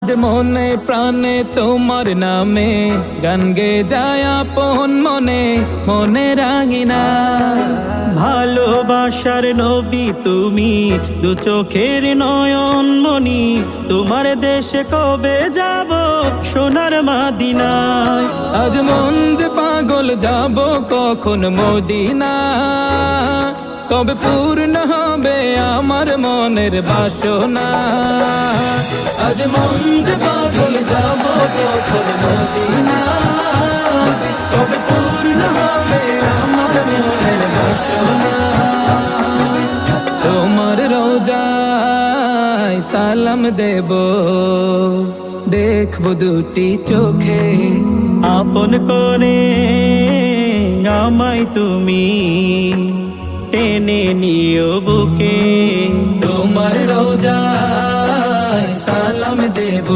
যে মনে প্রাণে তোমার নামে গান গে যায় আপন মনে মনে রাঙিনা। ভালোবাসার নবী তুমি, দু চোখের নয়ন মনি, তোমার দেশে কবে যাব সোনার মাদিনায়। আজ মন যে পাগল যাব কখন মদিনা, কবে পূর্ণ হবে আমার মনের বাসনা। আজ মন যে পাগল যাব কখন মদিনা, কবে পূর্ণ হবে আমার মনের বাসনা। তোমার রোজায় সালাম দেব, দেখব দুটি চোখে, আপন করে আমায় তুমি টেনে নিও বুকে। তোমার রোজায় সালাম দেব।